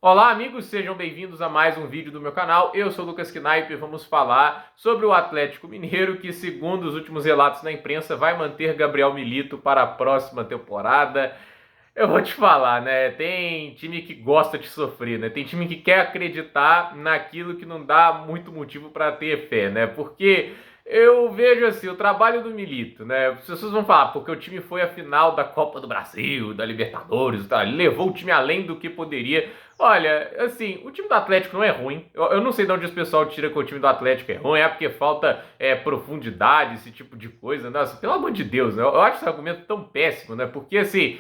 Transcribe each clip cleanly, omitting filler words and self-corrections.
Olá, amigos, sejam bem-vindos a mais um vídeo do meu canal. Eu sou o Lucas Knaip e vamos falar sobre o Atlético Mineiro, que, segundo os últimos relatos na imprensa, vai manter Gabriel Milito para a próxima temporada. Eu vou te falar, né? Tem time que gosta de sofrer, né? Tem time que quer acreditar naquilo que não dá muito motivo para ter fé, né? Porque eu vejo assim, o trabalho do Milito, né? As pessoas vão falar, porque o time foi à final da Copa do Brasil, da Libertadores, tá? Ele levou o time além do que poderia. Olha, assim, o time do Atlético não é ruim. Eu não sei de onde o pessoal tira que o time do Atlético é ruim, é porque falta profundidade, esse tipo de coisa. Nossa, pelo amor de Deus, né? Eu acho esse argumento tão péssimo, né? Porque assim.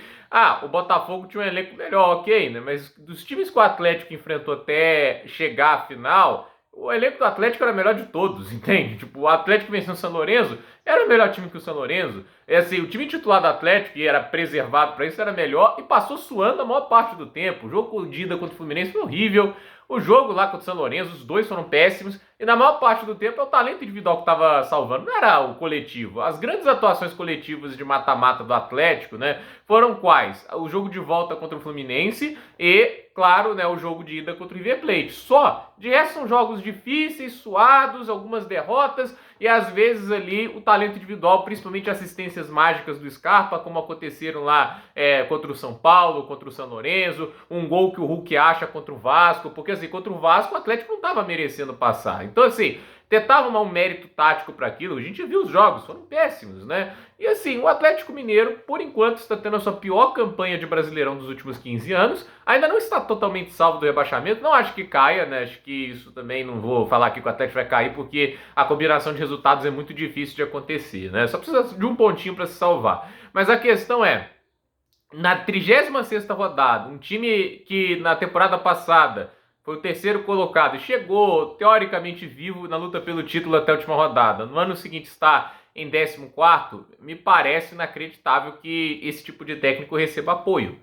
O Botafogo tinha um elenco melhor, ok, né? Mas dos times que o Atlético enfrentou até chegar à final, o elenco do Atlético era o melhor de todos, entende? Tipo, o Atlético vencendo o São Lourenço era o melhor time que o São Lourenço. É assim, o time titular do Atlético, que era preservado para isso, era melhor e passou suando a maior parte do tempo. O jogo de ida contra o Fluminense foi horrível. O jogo lá contra o São Lourenço, os dois foram péssimos. E na maior parte do tempo é o talento individual que estava salvando, não era o coletivo. As grandes atuações coletivas de mata-mata do Atlético, né, foram quais? O jogo de volta contra o Fluminense e, claro, né, o jogo de ida contra o River Plate. Só. De resto são jogos difíceis, suados, algumas derrotas e às vezes ali o talento individual, principalmente assistências mágicas do Scarpa, como aconteceram lá contra o São Paulo, contra o São Lourenço, um gol que o Hulk acha contra o Vasco, porque assim, contra o Vasco o Atlético não estava merecendo passar. Então assim, tentava um mérito tático para aquilo, a gente viu os jogos, foram péssimos, né? E assim, o Atlético Mineiro, por enquanto, está tendo a sua pior campanha de Brasileirão dos últimos 15 anos, ainda não está totalmente salvo do rebaixamento, não acho que caia, né? Acho que isso também não vou falar aqui que o Atlético vai cair, porque a combinação de resultados é muito difícil de acontecer, né? Só precisa de um pontinho para se salvar. Mas a questão é, na 36ª rodada, um time que na temporada passada foi o terceiro colocado e chegou teoricamente vivo na luta pelo título até a última rodada. No ano seguinte está em 14º, me parece inacreditável que esse tipo de técnico receba apoio.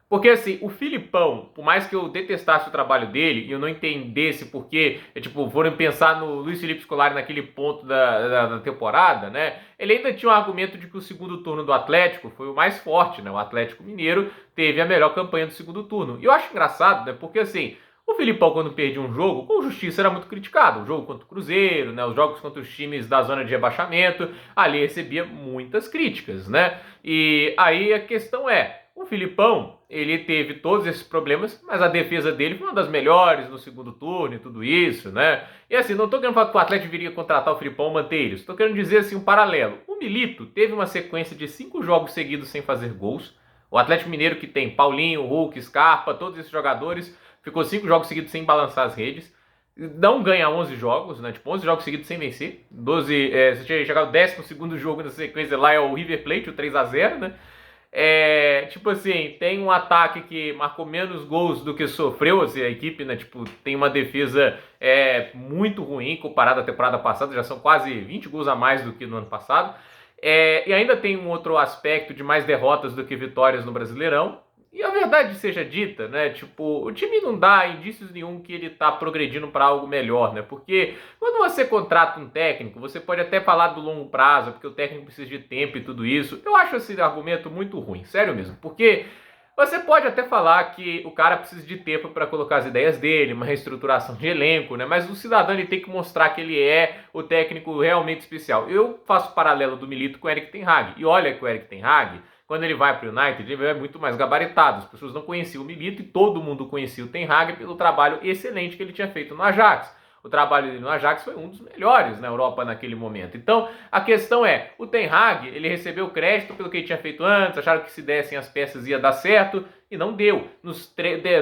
Porque assim, o Filipão, por mais que eu detestasse o trabalho dele e eu não entendesse porque, tipo, foram pensar no Luiz Felipe Scolari naquele ponto da temporada, né? Ele ainda tinha um argumento de que o segundo turno do Atlético foi o mais forte, né? O Atlético Mineiro teve a melhor campanha do segundo turno. E eu acho engraçado, né? Porque assim, o Filipão, quando perdia um jogo, com justiça era muito criticado. O jogo contra o Cruzeiro, né? Os jogos contra os times da zona de rebaixamento, ali recebia muitas críticas, né? E aí a questão é, o Filipão, ele teve todos esses problemas, mas a defesa dele foi uma das melhores no segundo turno e tudo isso, né? E assim, não tô querendo falar que o Atlético viria contratar o Filipão ou manter ele, estou querendo dizer assim um paralelo. O Milito teve uma sequência de 5 jogos seguidos sem fazer gols. O Atlético Mineiro, que tem Paulinho, Hulk, Scarpa, todos esses jogadores, ficou 5 jogos seguidos sem balançar as redes. Não ganha 11 jogos, né? Tipo, 11 jogos seguidos sem vencer. 12, você tinha chegado o 12º jogo na sequência lá, é o River Plate, o 3-0, né? Tipo assim, tem um ataque que marcou menos gols do que sofreu, assim, a equipe, né? Tipo, tem uma defesa muito ruim comparada à temporada passada, já são quase 20 gols a mais do que no ano passado. E ainda tem um outro aspecto de mais derrotas do que vitórias no Brasileirão. E a verdade seja dita, né? Tipo, o time não dá indícios nenhum que ele tá progredindo para algo melhor, né? Porque quando você contrata um técnico, você pode até falar do longo prazo, porque o técnico precisa de tempo e tudo isso. Eu acho esse argumento muito ruim, sério mesmo. Porque você pode até falar que o cara precisa de tempo para colocar as ideias dele, uma reestruturação de elenco, né? Mas o cidadão ele tem que mostrar que ele é o técnico realmente especial. Eu faço paralelo do Milito com o Erik ten Hag. E olha que o Erik ten Hag, quando ele vai para o United, ele é muito mais gabaritado. As pessoas não conheciam o Milito e todo mundo conhecia o Ten Hag pelo trabalho excelente que ele tinha feito no Ajax. O trabalho dele no Ajax foi um dos melhores na Europa naquele momento. Então, a questão é, o Ten Hag, ele recebeu crédito pelo que ele tinha feito antes, acharam que se dessem as peças ia dar certo, e não deu. Nos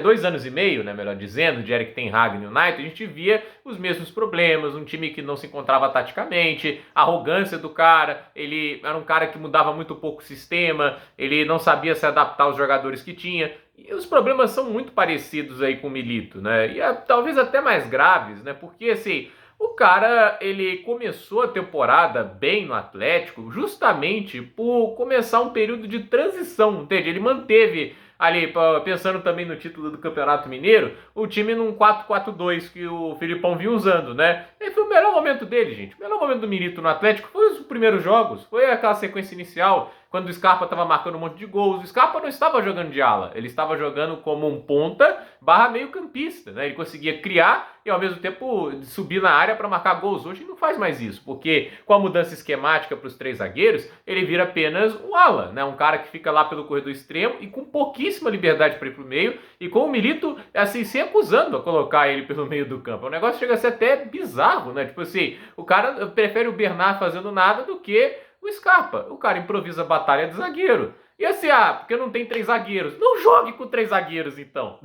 2 anos e meio, né, melhor dizendo, de Erik ten Hag no United, a gente via os mesmos problemas, um time que não se encontrava taticamente, a arrogância do cara, ele era um cara que mudava muito pouco o sistema, ele não sabia se adaptar aos jogadores que tinha, e os problemas são muito parecidos aí com o Milito, né, e talvez até mais graves, né, porque assim, o cara, ele começou a temporada bem no Atlético justamente por começar um período de transição, entende? Ele manteve ali, pensando também no título do Campeonato Mineiro, o time num 4-4-2 que o Filipão vinha usando, né? E foi o melhor momento dele, gente. O melhor momento do Milito no Atlético foi os primeiros jogos, foi aquela sequência inicial, quando o Scarpa estava marcando um monte de gols. O Scarpa não estava jogando de ala, ele estava jogando como um ponta barra meio-campista, né? Ele conseguia criar e ao mesmo tempo subir na área para marcar gols. Hoje ele não faz mais isso, porque com a mudança esquemática para os 3 zagueiros, ele vira apenas um ala, né? Um cara que fica lá pelo corredor extremo e com pouquíssima liberdade para ir para o meio e com o Milito, assim, se acusando a colocar ele pelo meio do campo. O negócio chega a ser até bizarro, né? Tipo assim, o cara prefere o Bernard fazendo nada do que o Scarpa. O cara improvisa a batalha de zagueiro. E assim, porque não tem 3 zagueiros. Não jogue com 3 zagueiros, então.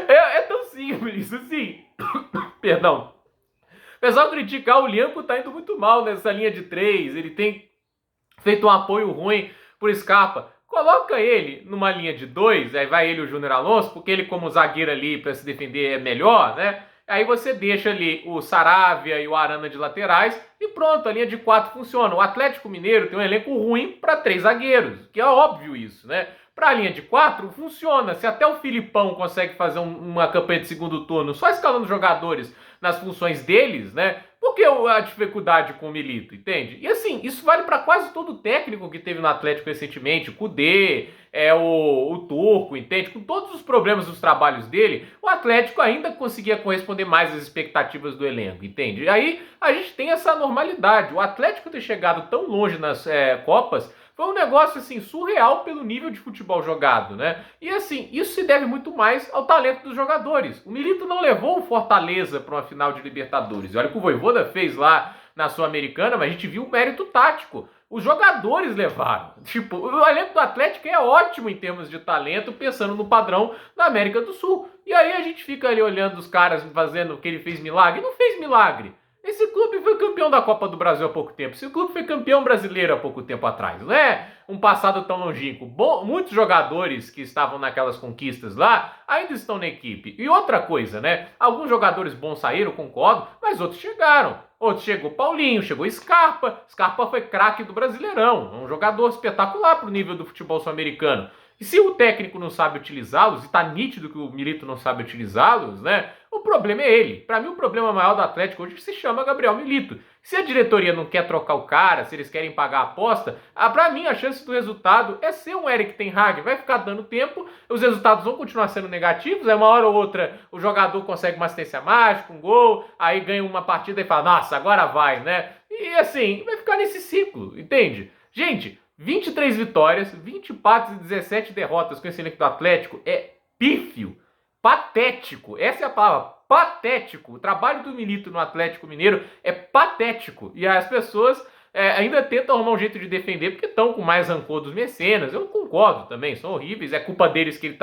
É tão simples, assim. Perdão. O pessoal critica, o Lianco tá indo muito mal nessa linha de 3. Ele tem feito um apoio ruim por Scarpa. Coloca ele numa linha de 2, aí vai ele e o Júnior Alonso, porque ele como zagueiro ali para se defender é melhor, né? Aí você deixa ali o Saravia e o Arana de laterais e pronto, a linha de 4 funciona. O Atlético Mineiro tem um elenco ruim para 3 zagueiros, que é óbvio isso, né? Para a linha de 4 funciona. Se até o Filipão consegue fazer uma campanha de segundo turno só escalando jogadores nas funções deles, né? Por que a dificuldade com o Milito, entende? E assim, isso vale para quase todo técnico que teve no Atlético recentemente, o Kudê, o Turco, entende? Com todos os problemas dos trabalhos dele, o Atlético ainda conseguia corresponder mais às expectativas do elenco, entende? E aí a gente tem essa normalidade. O Atlético ter chegado tão longe nas Copas foi um negócio assim surreal pelo nível de futebol jogado, né? E assim, isso se deve muito mais ao talento dos jogadores. O Milito não levou o Fortaleza para uma final de Libertadores. E olha o que o Vojvoda fez lá na Sul-Americana, mas a gente viu o mérito tático. Os jogadores levaram. Tipo, o elenco do Atlético é ótimo em termos de talento, pensando no padrão da América do Sul. E aí a gente fica ali olhando os caras fazendo que ele fez milagre. Não fez milagre. Esse clube foi campeão da Copa do Brasil há pouco tempo. Esse clube foi campeão brasileiro há pouco tempo atrás. Não é um passado tão longínquo. Muitos jogadores que estavam naquelas conquistas lá ainda estão na equipe. E outra coisa, né? Alguns jogadores bons saíram, concordo, mas outros chegaram. Outros chegou Paulinho, chegou Scarpa. Scarpa foi craque do Brasileirão. Um jogador espetacular pro nível do futebol sul-americano. E se o técnico não sabe utilizá-los, e tá nítido que o Milito não sabe utilizá-los, né? O problema é ele. Para mim, o problema maior do Atlético hoje se chama Gabriel Milito. Se a diretoria não quer trocar o cara, se eles querem pagar a aposta, para mim a chance do resultado é ser um Erik ten Hag. Vai ficar dando tempo, os resultados vão continuar sendo negativos, aí uma hora ou outra o jogador consegue uma assistência mágica, um gol, aí ganha uma partida e fala, nossa, agora vai, né? E assim, vai ficar nesse ciclo, entende? Gente, 23 vitórias, 20 empates e 17 derrotas com esse elenco do Atlético é pífio, patético. Essa é a palavra, patético. O trabalho do Milito no Atlético Mineiro é patético. E as pessoas ainda tentam arrumar um jeito de defender porque estão com mais rancor dos mecenas. Eu concordo também, são horríveis. É culpa deles que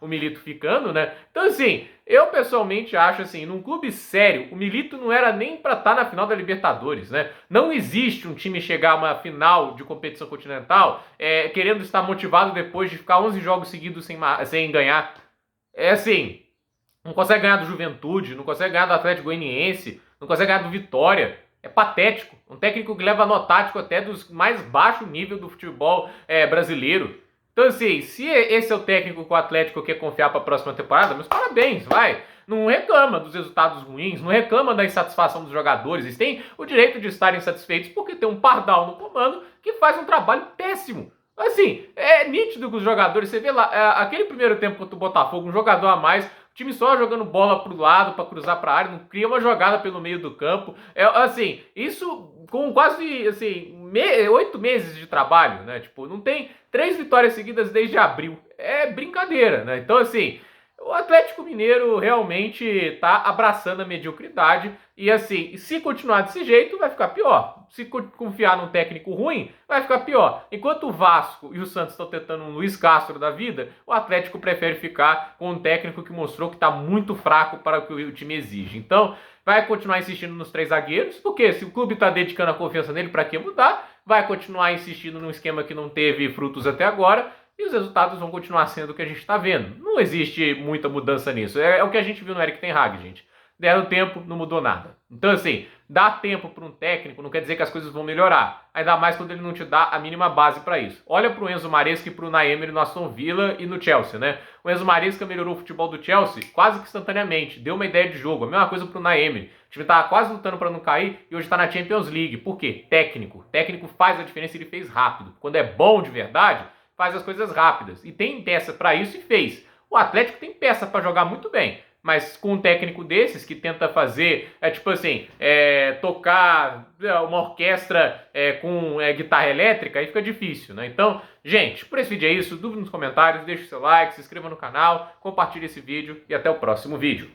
o Milito ficando, né? Então assim, eu pessoalmente acho assim, num clube sério, o Milito não era nem para estar na final da Libertadores, né? Não existe um time chegar a uma final de competição continental querendo estar motivado depois de ficar 11 jogos seguidos sem ganhar. É assim, não consegue ganhar do Juventude, não consegue ganhar do Atlético Goianiense, não consegue ganhar do Vitória. É patético. Um técnico que leva nó tático até dos mais baixo nível do futebol brasileiro. Então assim, se esse é o técnico que o Atlético quer confiar para a próxima temporada, meus parabéns, vai. Não reclama dos resultados ruins, não reclama da insatisfação dos jogadores. Eles têm o direito de estarem insatisfeitos porque tem um pardal no comando que faz um trabalho péssimo. Assim, é nítido que os jogadores, você vê lá, aquele primeiro tempo contra o Botafogo, um jogador a mais, o time só jogando bola pro lado, para cruzar para a área, não cria uma jogada pelo meio do campo. Assim, isso com quase, assim, 8 meses de trabalho, né? Tipo, não tem 3 vitórias seguidas desde abril. É brincadeira, né? Então, assim, o Atlético Mineiro realmente está abraçando a mediocridade e assim, se continuar desse jeito, vai ficar pior. Se confiar num técnico ruim, vai ficar pior. Enquanto o Vasco e o Santos estão tentando um Luiz Castro da vida, o Atlético prefere ficar com um técnico que mostrou que está muito fraco para o que o time exige. Então, vai continuar insistindo nos 3 zagueiros, porque se o clube está dedicando a confiança nele, para que mudar? Vai continuar insistindo num esquema que não teve frutos até agora, e os resultados vão continuar sendo o que a gente está vendo. Não existe muita mudança nisso. É o que a gente viu no Erik ten Hag, gente. Deram tempo, não mudou nada. Então, assim, dar tempo para um técnico não quer dizer que as coisas vão melhorar. Ainda mais quando ele não te dá a mínima base para isso. Olha para o Enzo Maresca e para o Unai Emery no Aston Villa e no Chelsea, né? O Enzo Maresca melhorou o futebol do Chelsea quase que instantaneamente. Deu uma ideia de jogo. A mesma coisa para o Unai Emery. O time estava quase lutando para não cair e hoje está na Champions League. Por quê? Técnico. Técnico faz a diferença e ele fez rápido. Quando é bom de verdade, faz as coisas rápidas. E tem peça para isso e fez. O Atlético tem peça para jogar muito bem, mas com um técnico desses que tenta fazer, tocar uma orquestra com guitarra elétrica, aí fica difícil, né? Então, gente, por esse vídeo é isso. Dúvida nos comentários, deixe o seu like, se inscreva no canal, compartilhe esse vídeo e até o próximo vídeo.